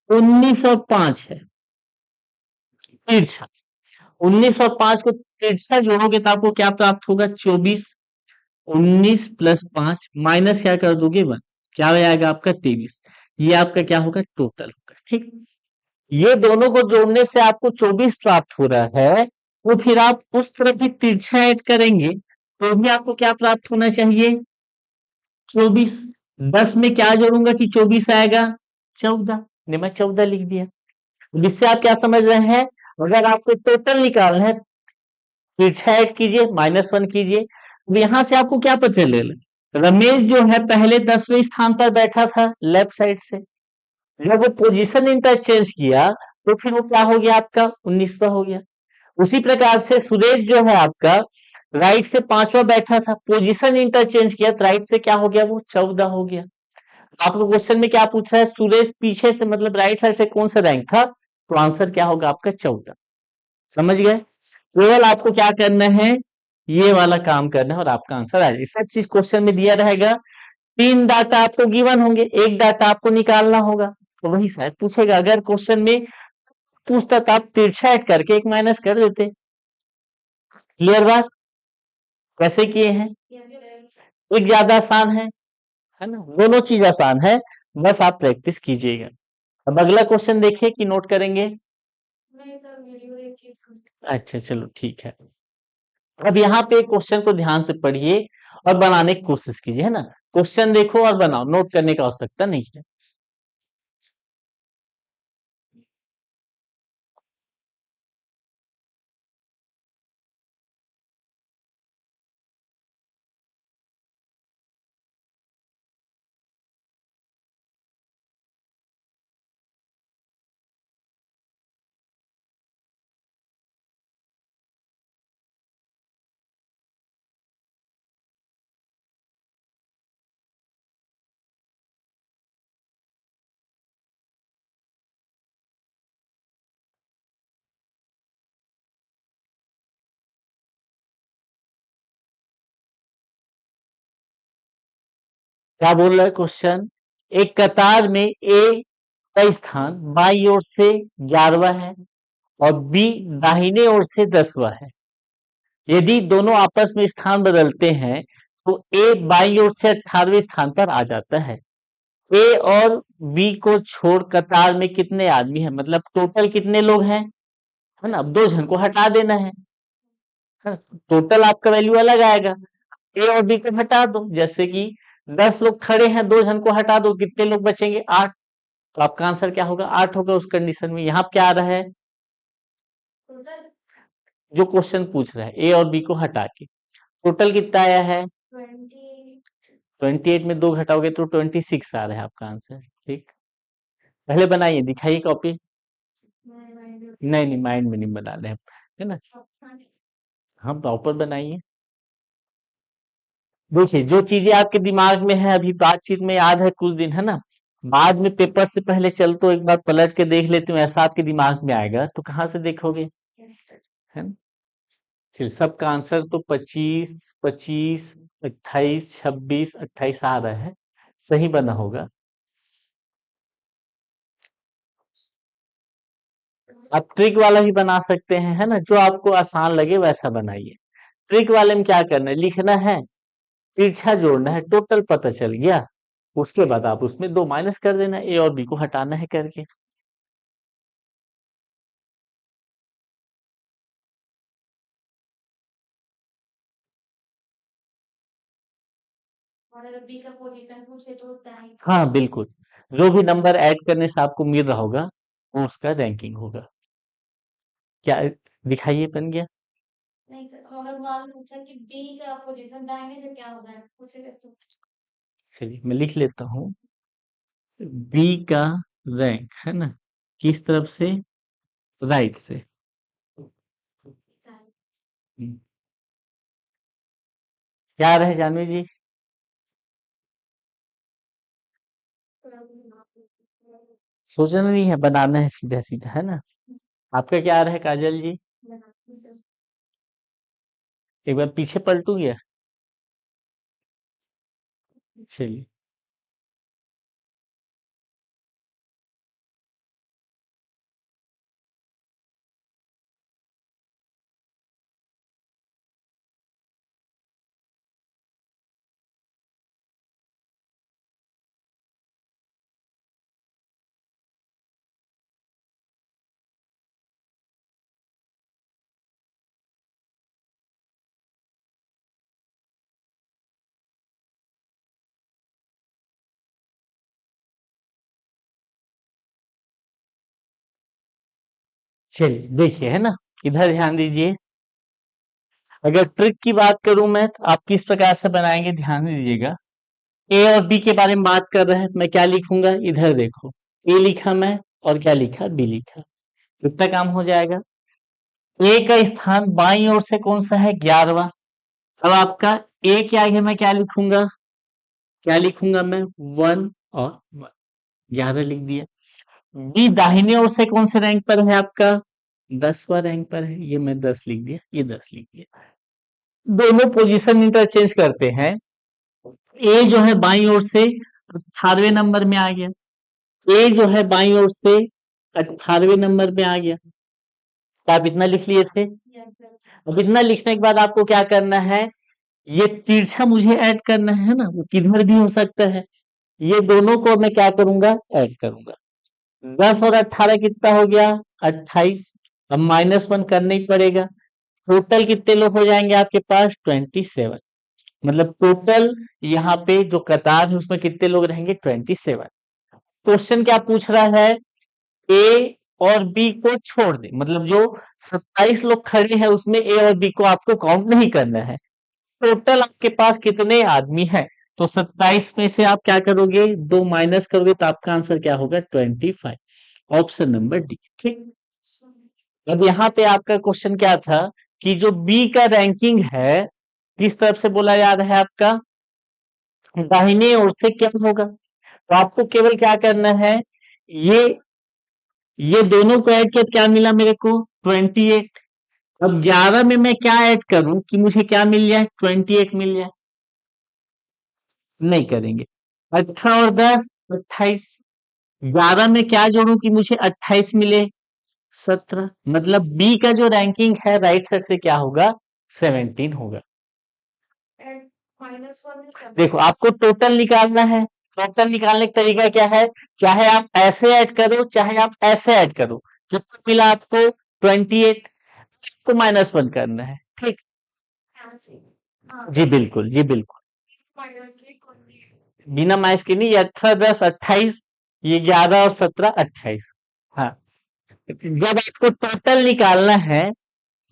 19 और 5 है तिरछा, 19 और 5 को तिरछा जोड़ोगे तो आपको क्या प्राप्त होगा 24। 19 प्लस 5 माइनस क्या कर दोगे 1, क्या हो जाएगा आपका 23। ये आपका क्या होगा टोटल होगा, ठीक। ये दोनों को जोड़ने से आपको 24 प्राप्त हो रहा है। तो फिर आप उस तरफ भी तिरछा ऐड करेंगे तो भी आपको क्या प्राप्त होना चाहिए 24। 10 में क्या जोड़ूंगा कि 24 आएगा 14, ने मैं 14 लिख दिया। जिससे आप क्या समझ रहे हैं, अगर आपको टोटल निकालना है तिरछा ऐड कीजिए -1 कीजिए। अब यहां से आपको क्या पता चलेगा, रमेश जो है पहले 10वें स्थान पर बैठा था लेफ्ट साइड से, जब वो पोजीशन इंटरचेंज किया तो फिर वो क्या हो गया आपका 19वां हो गया। उसी प्रकार से सुरेश जो है आपका राइट से 5वां बैठा था, पोजीशन इंटरचेंज किया तो राइट से क्या हो गया वो 14 हो गया। आपको क्वेश्चन में क्या पूछ रहा है, सुरेश पीछे से मतलब राइट साइड से कौन सा रैंक था, तो आंसर क्या होगा आपका 14। समझ गए। केवल आपको क्या करना है, ये वाला काम करना है और आपका आंसर आ जाएगा। सब चीज क्वेश्चन में दिया रहेगा। 3 डाटा आपको गिवन होंगे, एक डाटा आपको निकालना होगा, तो वही शायद पूछेगा। अगर क्वेश्चन में पूछता तो आप तिरछा ऐड करके एक माइनस कर देते। क्लियर बात, कैसे किए हैं। एक ज्यादा आसान है ना, दोनों चीज आसान है, बस आप प्रैक्टिस कीजिएगा। अब अगला क्वेश्चन देखिए कि नोट करेंगे। अच्छा चलो ठीक है। अब यहाँ पे क्वेश्चन को ध्यान से पढ़िए और बनाने की कोशिश कीजिए, है ना। क्वेश्चन देखो और बनाओ, नोट करने का आवश्यकता नहीं है। क्या बोल रहा है क्वेश्चन? एक कतार में ए का स्थान बाई ओर से 11वां है और बी दाहिने ओर से 10वां है। यदि दोनों आपस में स्थान बदलते हैं तो ए बाई ओर से 18वें स्थान पर आ जाता है। ए और बी को छोड़ कतार में कितने आदमी हैं, मतलब टोटल कितने लोग हैं, है ना? अब दो जन को हटा देना है ना? टोटल आपका वैल्यू अलग आएगा। ए और बी को हटा दो, जैसे कि 10 लोग खड़े हैं, दो जन को हटा दो, कितने लोग बचेंगे? 8। तो आपका आंसर क्या होगा? 8 होगा उस कंडीशन में। यहाँ क्या आ रहा है? जो क्वेश्चन पूछ रहा है ए और बी को हटा के टोटल कितना आया है? 28 में 2 घटाओगे तो 26 आ रहा है आपका आंसर। ठीक, पहले बनाइए, दिखाइए कॉपी। नहीं नहीं, माइंड में नहीं बना रहे हम, है ना? हम प्रॉपर बनाइए। देखिए, जो चीजें आपके दिमाग में है अभी बातचीत में याद है कुछ दिन, है ना? बाद में पेपर से पहले चल तो एक बार पलट के देख लेती हूँ, ऐसा आपके दिमाग में आएगा तो कहाँ से देखोगे, है ना? चलिए, सबका आंसर तो 25, 25, 28, 26, 28 आ रहा है, सही बना होगा। आप ट्रिक वाला भी बना सकते हैं, है ना? जो आपको आसान लगे वैसा बनाइए। ट्रिक वाले में क्या करना है, लिखना है, तिरछा जोड़ना है, टोटल पता चल गया। उसके बाद आप उसमें 2 माइनस कर देना, ए और बी को हटाना है करके। हाँ बिल्कुल, जो भी नंबर ऐड करने से आपको मिल रहा होगा वो उसका रैंकिंग होगा। क्या दिखाइए, बन गया? चलिए मैं लिख लेता हूँ, बी का रैंक, है ना, किस तरफ से? राइट से। हम्म, क्या रहे जानवी जी? सोचना नहीं है, बनाना है सीधा सीधा, है ना? आपका क्या रहे काजल जी? एक बार पीछे पलटूंगे। चलिए, चलिए देखिए, है ना, इधर ध्यान दीजिए। अगर ट्रिक की बात करूं मैं तो आप किस प्रकार से बनाएंगे, ध्यान दीजिएगा। ए और बी के बारे में बात कर रहे हैं, मैं क्या लिखूंगा, इधर देखो। ए लिखा मैं और क्या लिखा, बी लिखा। कितना काम हो जाएगा? ए का स्थान बाईं ओर से कौन सा है, 11वां। अब आपका ए क्या है, मैं क्या लिखूंगा, क्या लिखूंगा मैं, 1 और 1, 11 लिख दिया। बी दाहिने ओर से कौन से रैंक पर है आपका, 10वां रैंक पर है, ये मैं 10 लिख दिया, ये 10 लिख दिया। दोनों पोजीशन इंटरचेंज करते हैं। ए जो है बाईं ओर से 18वें नंबर में आ गया, ए जो है बाईं ओर से 18वें नंबर में आ गया। तो आप इतना लिख लिए थे। अब इतना लिखने के बाद आपको क्या करना है, ये तिरछा मुझे ऐड करना है ना, वो किधर भी हो सकता है। ये दोनों को मैं क्या करूंगा, ऐड करूंगा। 10 और 18 कितना हो गया, 28। अब -1 करना ही पड़ेगा। टोटल कितने लोग हो जाएंगे आपके पास, 27। मतलब टोटल यहाँ पे जो कतार है उसमें कितने लोग रहेंगे, 27। क्वेश्चन क्या पूछ रहा है, ए और बी को छोड़ दे, मतलब जो 27 लोग खड़े हैं उसमें ए और बी को आपको काउंट नहीं करना है। टोटल आपके पास कितने आदमी हैं, तो 27 में से आप क्या करोगे, 2 माइनस करोगे तो आपका आंसर क्या होगा, 25। Option number D. ठीक। अब यहाँ पे आपका क्वेश्चन क्या था कि जो बी का रैंकिंग है किस तरफ से बोला जा रहा है, आपका दाहिने ओर से क्या होगा। तो आपको केवल क्या करना है, ये ये दोनों को ऐड किया तो क्या मिला मेरे को, 28। अब 11 में मैं क्या ऐड करूं कि मुझे क्या मिल जाए, 28 मिल जाए। नहीं करेंगे। 18 और 10 28। 11 में क्या जोड़ूं कि मुझे 28 मिले, 17। मतलब बी का जो रैंकिंग है राइट साइड से क्या होगा, 17 होगा। देखो आपको टोटल निकालना है, टोटल निकालने का तरीका क्या है, चाहे आप ऐसे ऐड करो चाहे आप ऐसे ऐड करो, कितना मिला आपको, 28 को -1 करना है। ठीक। जी बिल्कुल, जी बिल्कुल, बिना माइनस के नहीं, ये 18 10 28, ये 11 और 17 28। हाँ, जब आपको टोटल निकालना है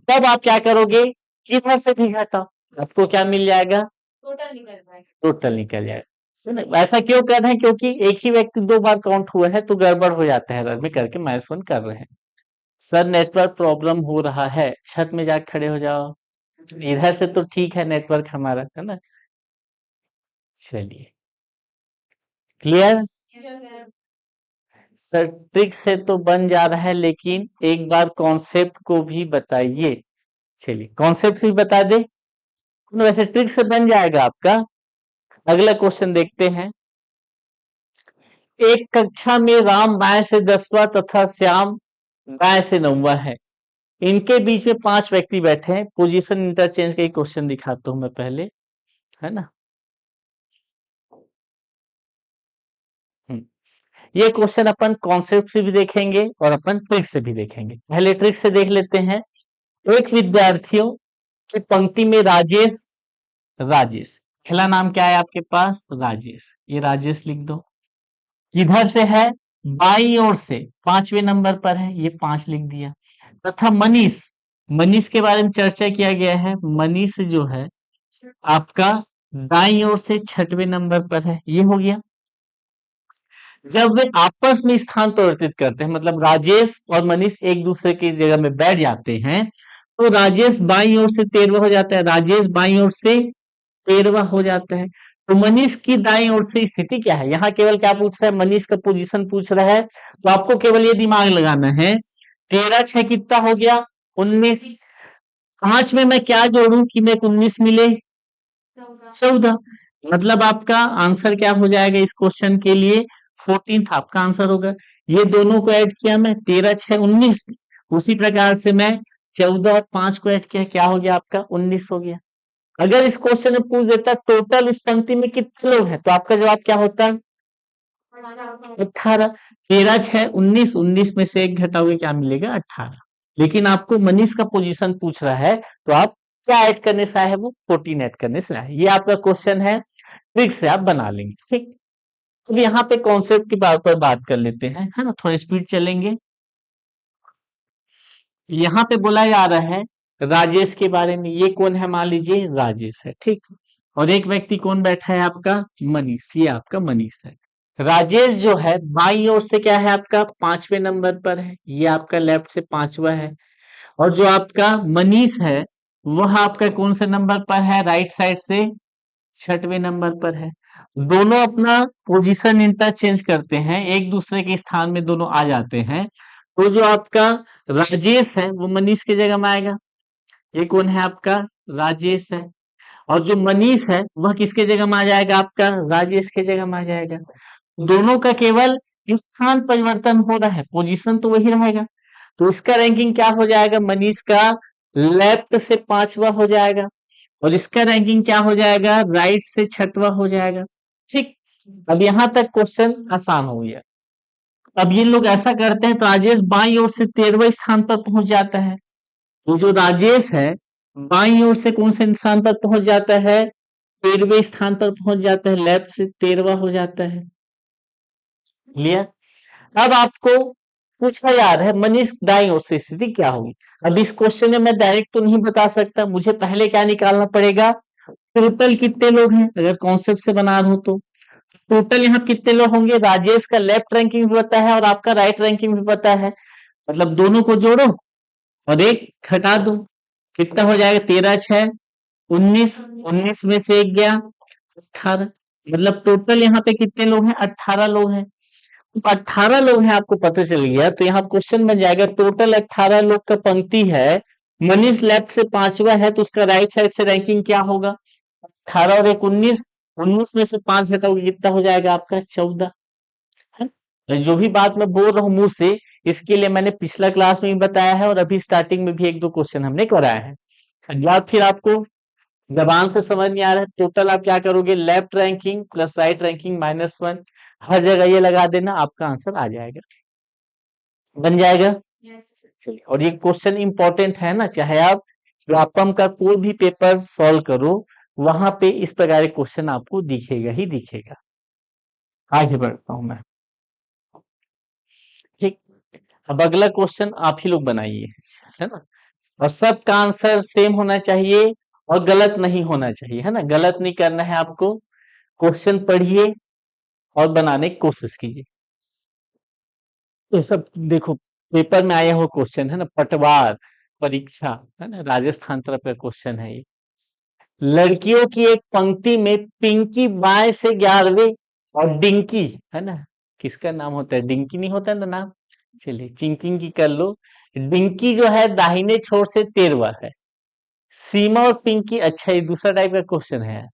तब आप क्या करोगे, किधर से भी घटाओ, आपको क्या मिल जाएगा, टोटल निकल जाएगा। सुनो, ऐसा क्यों कर रहे हैं, क्योंकि एक ही व्यक्ति 2 बार काउंट हुआ है तो गड़बड़ हो जाता है, रन में करके -1 कर रहे हैं। सर नेटवर्क प्रॉब्लम हो रहा है, छत में जाके खड़े हो जाओ। इधर से तो ठीक है नेटवर्क हमारा, है ना। चलिए, क्लियर। सर ट्रिक से तो बन जा रहा है, लेकिन एक बार कॉन्सेप्ट को भी बताइए। चलिए कॉन्सेप्ट भी बता दे, वैसे ट्रिक से बन जाएगा आपका। अगला क्वेश्चन देखते हैं। एक कक्षा में राम बाएं से 10वां तथा श्याम दाएं से 9वां है। इनके बीच में 5 व्यक्ति बैठे हैं। पोजीशन इंटरचेंज का क्वेश्चन दिखाता हूं मैं पहले, है ना। हम्म, ये क्वेश्चन अपन कॉन्सेप्ट से भी देखेंगे और अपन ट्रिक से भी देखेंगे। पहले ट्रिक से देख लेते हैं। एक विद्यार्थियों की पंक्ति में राजेश, राजेश पहला नाम क्या है आपके पास, राजेश, ये राजेश लिख दो। किधर से है, बाई ओर से 5वें नंबर पर है, ये 5 लिख दिया। तथा मनीष, मनीष के बारे में चर्चा किया गया है, मनीष जो है आपका दाई ओर से 6वें नंबर पर है, ये हो गया। जब वे आपस में स्थान परिवर्तित करते हैं, मतलब राजेश और मनीष एक दूसरे की जगह में बैठ जाते हैं, तो राजेश बाई ओर से 13वां हो जाता है, राजेश बाई ओर से 13वां हो जाता है। तो मनीष की दाईं ओर से स्थिति क्या है, यहाँ केवल क्या पूछ रहा है, मनीष का पोजीशन पूछ रहा है। तो आपको केवल ये दिमाग लगाना है, 13 6 कितना हो गया, 19। 5 में मैं क्या जोड़ू कि मेरे को 19 मिले, 14। मतलब आपका आंसर क्या हो जाएगा इस क्वेश्चन के लिए, 14 आपका आंसर होगा। ये दोनों को ऐड किया मैं, 13 6 19। उसी प्रकार से मैं 14 और 5 को ऐड किया, क्या हो गया आपका, 19 हो गया। अगर इस क्वेश्चन में पूछ देता टोटल इस पंक्ति में कितने लोग हैं, तो आपका जवाब क्या होता है, 18। 13 6 19, 19 में से एक घटाओगे क्या मिलेगा, 18। लेकिन आपको मनीष का पोजीशन पूछ रहा है, तो आप क्या ऐड करने से आए हैं, वो 14 ऐड करने से आए। ये आपका क्वेश्चन है, ट्रिक से आप बना लेंगे। ठीक। अब यहाँ पे कॉन्सेप्ट की बात पर बात कर लेते हैं, है ना, थोड़ी स्पीड चलेंगे। यहाँ पे बोला जा रहा है राजेश के बारे में, ये कौन है, मान लीजिए राजेश है, ठीक। और एक व्यक्ति कौन बैठा है आपका, मनीष, ये आपका मनीष है। राजेश जो है बाई ओर से क्या है आपका, 5वें नंबर पर है, ये आपका लेफ्ट से 5वां है। और जो आपका मनीष है वह आपका कौन से नंबर पर है, राइट साइड से 6वें नंबर पर है। दोनों अपना पोजीशन इंटरचेंज करते हैं, एक दूसरे के स्थान में दोनों आ जाते हैं। तो जो आपका राजेश है वो मनीष की जगह में आएगा, ये कौन है आपका, राजेश है। और जो मनीष है वह किसके जगह में आ जाएगा, आपका राजेश के जगह में आ जाएगा। दोनों का केवल स्थान परिवर्तन हो रहा है, पोजीशन तो वही रहेगा। तो इसका रैंकिंग क्या हो जाएगा, मनीष का लेफ्ट से 5वां हो जाएगा, और इसका रैंकिंग क्या हो जाएगा, राइट से 6वां हो जाएगा। ठीक। अब यहां तक क्वेश्चन आसान हो गया। अब ये लोग ऐसा करते हैं तो राजेश बाई ओर से 13वें स्थान पर पहुंच जाता है। तो जो राजेश है बाई ओर से कौन से स्थान पर पहुंच जाता है, 13वें स्थान पर पहुंच जाता है, लेफ्ट से 13वां हो जाता है। क्लियर? अब आपको पूछा जा रहा है मनीष दाईं ओर से स्थिति क्या होगी। अब इस क्वेश्चन में मैं डायरेक्ट तो नहीं बता सकता, मुझे पहले क्या निकालना पड़ेगा, टोटल कितने लोग हैं, अगर कॉन्सेप्ट से बना रहा हूं तो टोटल यहाँ कितने लोग होंगे। राजेश का लेफ्ट रैंकिंग भी पता है और आपका राइट रैंकिंग भी पता है, मतलब दोनों को जोड़ो और एक घटा दो, कितना हो जाएगा, 13 6 19, 19 में से एक गया 18, मतलब टोटल यहाँ पे कितने लोग हैं, 18 लोग हैं। 18 लोग हैं आपको पता चल गया, तो यहाँ क्वेश्चन बन जाएगा टोटल 18 लोग का पंक्ति है, मनीष लेफ्ट से पांचवा है तो उसका राइट साइड से रैंकिंग क्या होगा, 18 और एक 19, 19 में से 5 घटाओगे कितना हो जाएगा आपका 14 है। तो जो भी बात मैं बोल रहा हूँ मुंह से, इसके लिए मैंने पिछला क्लास में भी बताया है और अभी स्टार्टिंग में भी एक दो क्वेश्चन हमने कराया है। या फिर आपको जबान से समझ नहीं आ रहा है, टोटल आप क्या करोगे, left ranking plus right ranking -1, हर जगह ये लगा देना, आपका आंसर आ जाएगा, बन जाएगा। चलिए, और ये क्वेश्चन इंपॉर्टेंट है ना, चाहे आप व्यापम का कोई भी पेपर सॉल्व करो, वहां पे इस प्रकार के क्वेश्चन आपको दिखेगा ही दिखेगा। आगे बढ़ता हूं मैं, ठीक। अब अगला क्वेश्चन आप ही लोग बनाइए, है ना, और सबका आंसर सेम होना चाहिए और गलत नहीं होना चाहिए, है ना, गलत नहीं करना है आपको। क्वेश्चन पढ़िए और बनाने की कोशिश कीजिए। ये सब देखो पेपर में आया हुआ क्वेश्चन है ना, पटवार परीक्षा, है ना, राजस्थान तरफ का क्वेश्चन है ये। लड़कियों की एक पंक्ति में पिंकी बाएं से 11वें और डिंकी, है ना, किसका नाम होता है, डिंकी नहीं होता ना नाम, चलिए चिंकिंग की कर लो, डिंकी जो है दाहिने छोर से 13वां है। सीमा और पिंकी, अच्छा ये दूसरा टाइप का क्वेश्चन है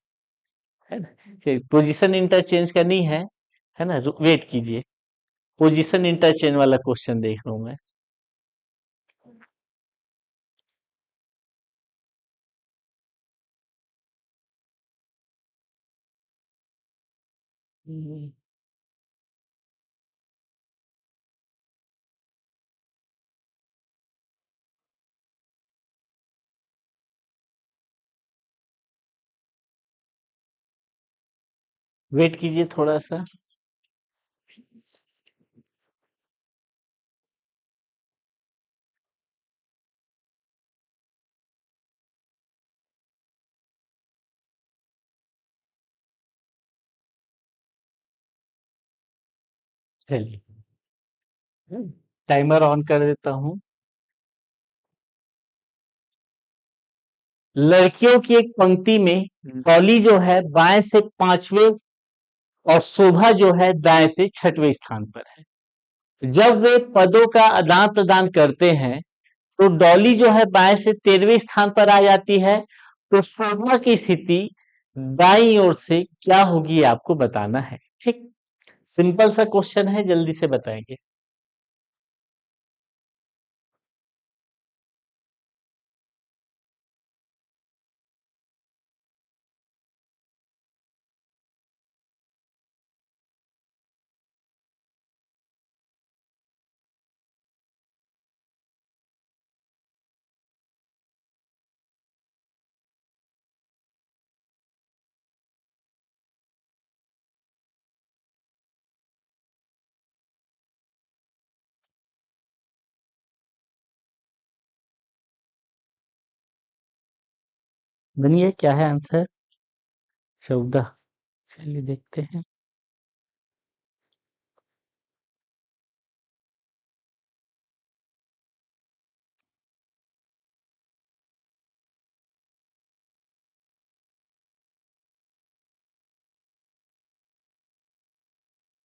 ना, चलिए पोजीशन इंटरचेंज करनी है ना, वेट कीजिए, पोजीशन इंटरचेंज वाला क्वेश्चन देख रहा हूं मैं। वेट कीजिए थोड़ा सा। चलिए टाइमर ऑन कर देता हूं। लड़कियों की एक पंक्ति में डॉली जो है बाएं से 5वें और शोभा जो है दाएं से 6वें स्थान पर है। जब वे पदों का आदान प्रदान करते हैं तो डॉली जो है बाएं से 13वें स्थान पर आ जाती है, तो शोभा की स्थिति दाईं ओर से क्या होगी ये आपको बताना है, ठीक। सिंपल सा क्वेश्चन है, जल्दी से बताएंगे। बनिए, क्या है आंसर, 14। चलिए देखते हैं।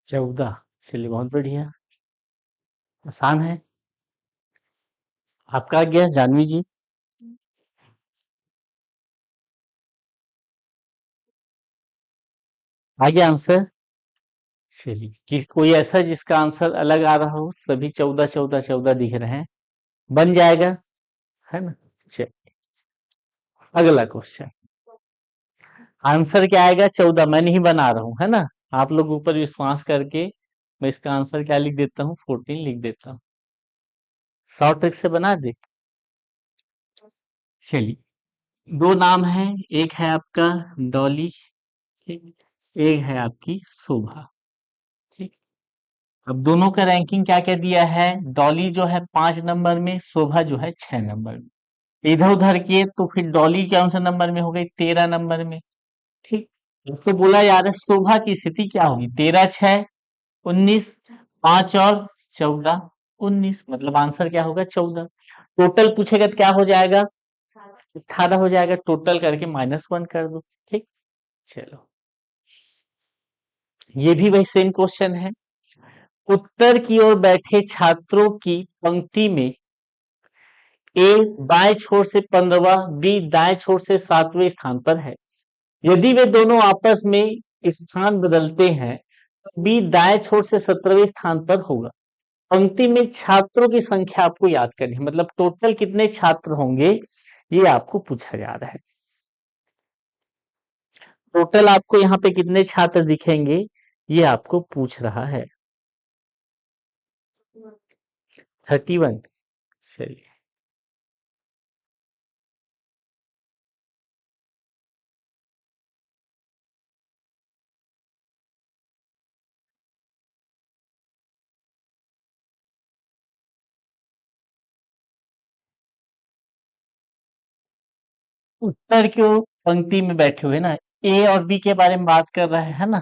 14, चलिए बहुत बढ़िया, आसान है। आपका आ गया जानवी जी, आ गया आंसर। चलिए, कि कोई ऐसा जिसका आंसर अलग आ रहा हो, सभी 14 14 14 दिख रहे हैं, बन जाएगा, है ना। चलिए अगला क्वेश्चन, आंसर क्या आएगा, 14, मैं नहीं बना रहा हूं, है ना, आप लोग ऊपर विश्वास करके मैं इसका आंसर क्या लिख देता हूँ, 14 लिख देता हूँ, शॉर्ट ट्रिक से बना दे। चलिए, दो नाम है, एक है आपका डॉली, ठीक, एक है आपकी शोभा, ठीक। अब दोनों का रैंकिंग क्या क्या दिया है, डॉली जो है 5 नंबर में, शोभा जो है 6 नंबर में। इधर उधर किए तो फिर डॉली कौन सा नंबर में हो गई, 13 नंबर में, ठीक। तो बोला यार शोभा की स्थिति क्या होगी, 13 6 19, 5 और 14 19, मतलब आंसर क्या होगा 14। टोटल पूछेगा तो क्या हो जाएगा, 18 हो जाएगा, टोटल करके -1 कर दो, ठीक। चलो, ये भी वही सेम क्वेश्चन है। उत्तर की ओर बैठे छात्रों की पंक्ति में ए बाएं छोर से 15वां, बी दाएं छोर से 7वें स्थान पर है। यदि वे दोनों आपस में स्थान बदलते हैं तो बी दाएं छोर से 17वें स्थान पर होगा। पंक्ति में छात्रों की संख्या आपको याद करनी है, मतलब टोटल कितने छात्र होंगे ये आपको पूछा जा रहा है। टोटल आपको यहाँ पे कितने छात्र दिखेंगे ये आपको पूछ रहा है। 31। चलिए, उत्तर क्यों पंक्ति में बैठे हुए ना, ए और बी के बारे में बात कर रहे हैं ना।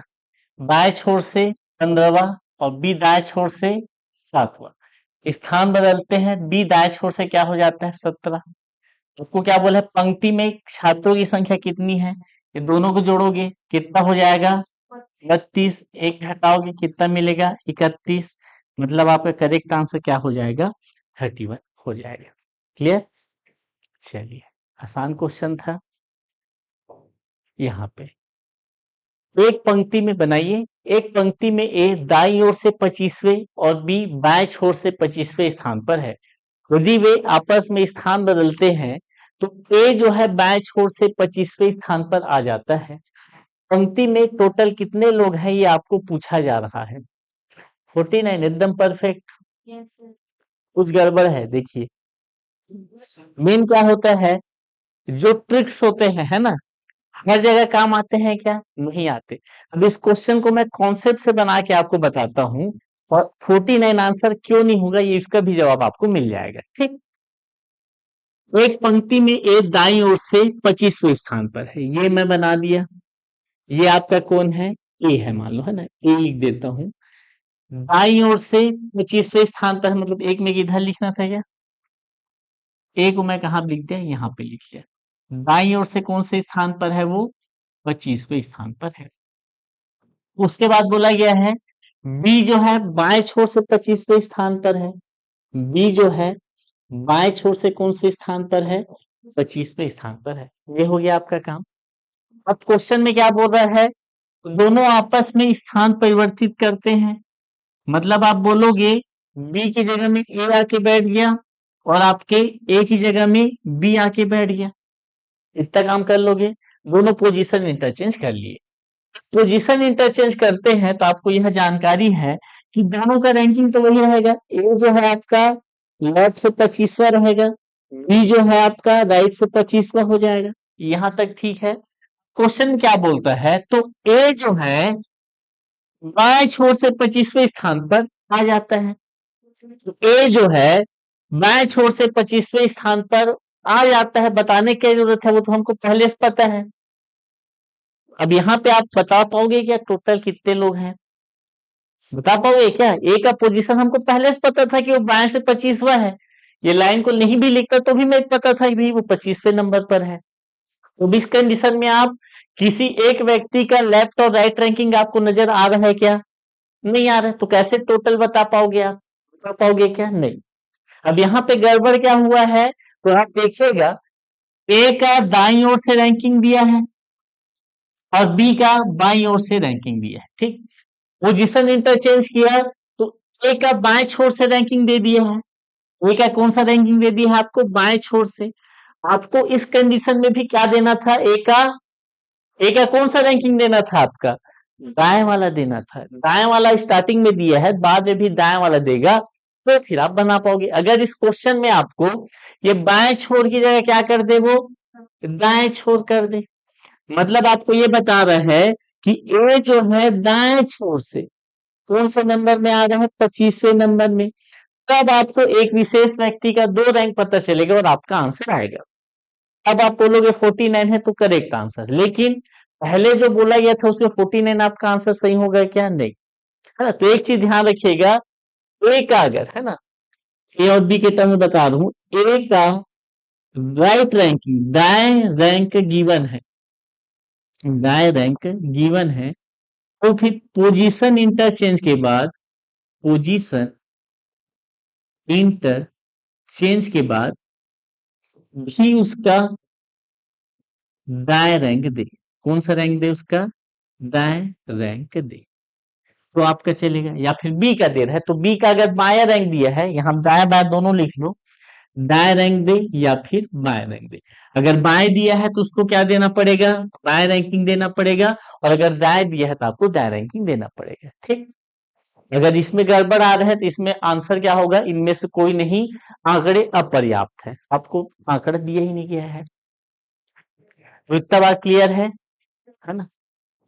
बाएं छोर से 15वां और बी दाएं छोर से 7वां, स्थान बदलते हैं, बी दाएं छोर से क्या हो जाता है 17। आपको क्या बोला है, पंक्ति में छात्रों की संख्या कितनी है, ये दोनों को जोड़ोगे कितना हो जाएगा 32, एक घटाओगे कितना मिलेगा 31, मतलब आपका करेक्ट आंसर क्या हो जाएगा 31 हो जाएगा। क्लियर, चलिए, आसान क्वेश्चन था। यहाँ पे एक पंक्ति में बनाइए, एक पंक्ति में ए दाईं ओर से 25वें और बी बाएं छोर से 25वें स्थान पर है। यदि वे आपस में स्थान बदलते हैं तो ए जो है बाएं छोर से 25वें स्थान पर आ जाता है। पंक्ति में टोटल कितने लोग हैं ये आपको पूछा जा रहा है। 49 एकदम परफेक्ट। कुछ गड़बड़ है देखिए, मेन क्या होता है, जो ट्रिक्स होते हैं है ना, हर जगह काम आते हैं क्या, नहीं आते। अब इस क्वेश्चन को मैं कॉन्सेप्ट से बना के आपको बताता हूँ, और 49 आंसर क्यों नहीं होगा ये इसका भी जवाब आपको मिल जाएगा, ठीक। एक पंक्ति में ए दाईं ओर से 25वें स्थान पर है, ये मैं बना दिया। ये आपका कौन है, ए है, मान लो है ना, ए लिख देता हूँ। दाईं ओर से 25वें स्थान पर है, मतलब एक में इधर लिखना था क्या, ए को मैं कहा लिख दिया, यहाँ पे लिख लिया। दाईं ओर से कौन से स्थान पर है वो, 25वें स्थान पर है। उसके बाद बोला गया है बी जो है बाएं छोर से 25वें स्थान पर है। बी जो है बाएं छोर से कौन से स्थान पर है, 25वें स्थान पर है। ये हो गया आपका काम। अब क्वेश्चन में क्या बोल रहा है, दोनों आपस में स्थान परिवर्तित करते हैं, मतलब आप बोलोगे बी की जगह में ए आके बैठ गया और आपके ए की जगह में बी आके बैठ गया, इतना काम कर लोगे। दोनों पोजीशन इंटरचेंज कर लिए। पोजीशन इंटरचेंज करते हैं तो आपको यह जानकारी है कि दोनों का रैंकिंग तो वही रहेगा, ए जो है आपका लेफ्ट से 25वां रहेगा, बी जो है आपका राइट से 25वां हो जाएगा। यहां तक ठीक है। क्वेश्चन क्या बोलता है, तो ए जो है बाएं छोर से 25वें स्थान पर आ जाता है। तो ए जो है बाएं छोर से 25वें स्थान पर आ जाता है, बताने की जरूरत है, वो तो हमको पहले से पता है। अब यहाँ पे आप बता पाओगे क्या टोटल कितने लोग हैं, बता पाओगे क्या, ए का पोजीशन हमको पहले से पता था कि वो बाएं से 25वां है। ये लाइन को नहीं भी लिखता तो भी मैं पता था कि भाई वो 25वें नंबर पर है। तो इस कंडीशन में आप किसी एक व्यक्ति का लेफ्ट और राइट रैंकिंग आपको नजर आ रहा है क्या, नहीं आ रहा है, तो कैसे टोटल बता पाओगे आप, बता पाओगे क्या, नहीं। अब यहाँ पे गड़बड़ क्या हुआ है, तो आप देखिएगा ए का दाईं ओर से रैंकिंग दिया है और बी का बाईं ओर से रैंकिंग दिया है, ठीक। पोजीशन इंटरचेंज किया तो ए का बाएं छोर से रैंकिंग दे दिया है, ए का कौन सा रैंकिंग दे दिया है आपको, बाएं छोर से। आपको इस कंडीशन में भी क्या देना था, ए का कौन सा रैंकिंग देना था आपका, दाएं वाला देना था। दाएं वाला स्टार्टिंग में दिया है, बाद में भी दाएं वाला देगा तो फिर आप बना पाओगे। अगर इस क्वेश्चन में आपको ये बाएं छोर की जगह क्या कर दे, वो दाएं छोर कर दे। मतलब आपको ये बता रहा है कि ए जो है दाएं छोर से कौन से नंबर में आ रहा है, 25वें नंबर में। तब आपको एक विशेष व्यक्ति का 2 रैंक पता चलेगा और आपका आंसर आएगा। अब आप बोलोगे 49 है तो करेक्ट आंसर, लेकिन पहले जो बोला गया था उसमें 49 आपका आंसर सही होगा क्या? नहीं, है ना। तो एक चीज ध्यान रखिएगा, ए का अगर, है ना, ए और बी के टर्म में बता दूं, ए का राइट रैंकिंग, दाएं रैंक गिवन है, दाएं रैंक गिवन है, तो फिर पोजीशन इंटरचेंज के बाद, पोजीशन इंटरचेंज के बाद भी उसका दाएं रैंक दे। कौन सा रैंक दे उसका? दाएं रैंक दे, तो आपका चलेगा। या फिर बी का दे रहा है तो बी का अगर बायां रैंक दिया है, यहां दाएं बाएं दोनों लिख लो, दाएं रैंक दे या फिर बाएं रैंक दे। अगर बाएं दिया है तो उसको क्या देना पड़ेगा? बाएं रैंकिंग देना पड़ेगा। और अगर दाएं दिया है तो आपको दाएं रैंकिंग देना पड़ेगा, ठीक। अगर इसमें गड़बड़ आ रहा है तो इसमें आंसर क्या होगा? इनमें से कोई नहीं, आंकड़े अपर्याप्त है, आपको आंकड़ा दिया ही नहीं गया है। तो इतना बात क्लियर है ना।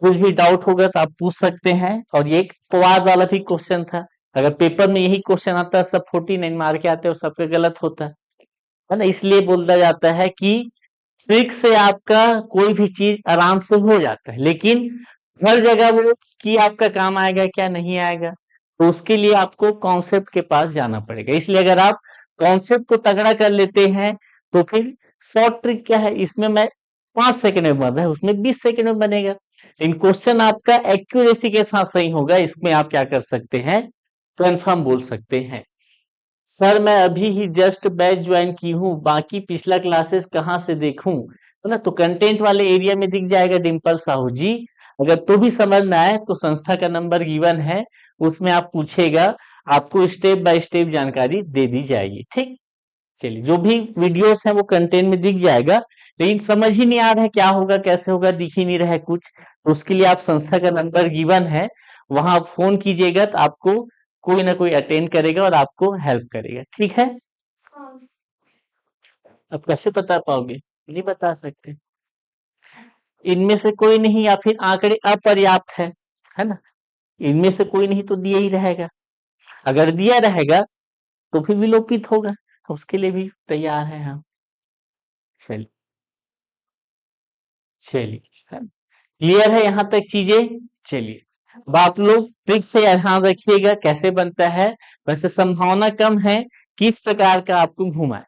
कुछ भी डाउट होगा तो आप पूछ सकते हैं। और ये एक पवार वाला भी क्वेश्चन था, अगर पेपर में यही क्वेश्चन आता है, सब 49 मार के आते हैं और सबका गलत होता है ना। इसलिए बोला जाता है कि ट्रिक से आपका कोई भी चीज आराम से हो जाता है, लेकिन हर जगह वो कि आपका काम आएगा क्या, नहीं आएगा। तो उसके लिए आपको कॉन्सेप्ट के पास जाना पड़ेगा। इसलिए अगर आप कॉन्सेप्ट को तगड़ा कर लेते हैं तो फिर शॉर्ट ट्रिक क्या है, इसमें मैं 5 सेकंड में बन रहा है, उसमें 20 सेकंड में बनेगा। इन क्वेश्चन आपका एक्यूरेसी के साथ सही होगा, इसमें आप क्या कर सकते हैं, कंफर्म बोल सकते हैं। सर मैं अभी ही जस्ट बैच ज्वाइन की हूँ, बाकी पिछला क्लासेस कहाँ से देखूं, है ना। तो कंटेंट वाले एरिया में दिख जाएगा डिम्पल साहू जी। अगर तो भी समझ में आए तो संस्था का नंबर गिवन है, उसमें आप पूछेगा, आपको स्टेप बाय स्टेप जानकारी दे दी जाएगी, ठीक। चलिए, जो भी वीडियोस हैं वो कंटेंट में दिख जाएगा, लेकिन समझ ही नहीं आ रहा है क्या होगा कैसे होगा, दिख ही नहीं रहा है कुछ, तो उसके लिए आप संस्था का नंबर गिवन है, वहां आप फोन कीजिएगा तो आपको कोई ना कोई अटेंड करेगा और आपको हेल्प करेगा, ठीक है। अब कैसे बता पाओगे? नहीं बता सकते। इनमें से कोई नहीं, या फिर आंकड़े अपर्याप्त है ना। इनमें से कोई नहीं तो दिया ही रहेगा, अगर दिया रहेगा तो फिर विलोपित होगा, उसके लिए भी तैयार है हम। चलिए, चलिए, क्लियर है यहाँ तक चीजें। चलिए, अब आप लोग ट्रिक से ध्यान रखिएगा कैसे बनता है। वैसे संभावना कम है किस प्रकार का आपको घुमाए,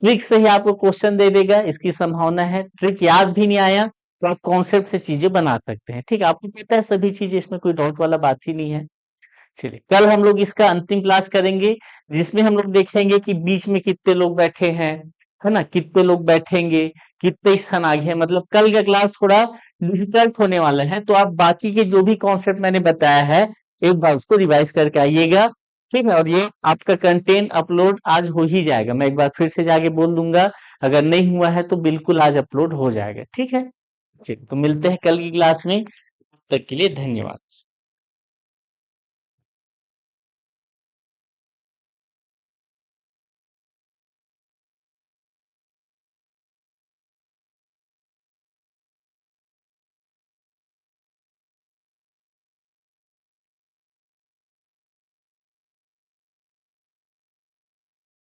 ट्रिक से ही आपको क्वेश्चन दे देगा, इसकी संभावना है। ट्रिक याद भी नहीं आया तो आप कॉन्सेप्ट से चीजें बना सकते हैं, ठीक। आपको पता है सभी चीजें, इसमें कोई डाउट वाला बात ही नहीं है। चलिए, कल हम लोग इसका अंतिम क्लास करेंगे, जिसमें हम लोग देखेंगे कि बीच में कितने लोग बैठे हैं, है ना, कितने लोग बैठेंगे, कितने स्थान आगे हैं। मतलब कल का क्लास थोड़ा डिफिकल्ट होने वाला है, तो आप बाकी के जो भी कॉन्सेप्ट मैंने बताया है एक बार उसको रिवाइज करके आइएगा, ठीक है। और ये आपका कंटेंट अपलोड आज हो ही जाएगा, मैं एक बार फिर से जाके बोल दूंगा, अगर नहीं हुआ है तो बिल्कुल आज अपलोड हो जाएगा, ठीक है। चलिए, तो मिलते हैं कल की क्लास में, तब तक के लिए धन्यवाद।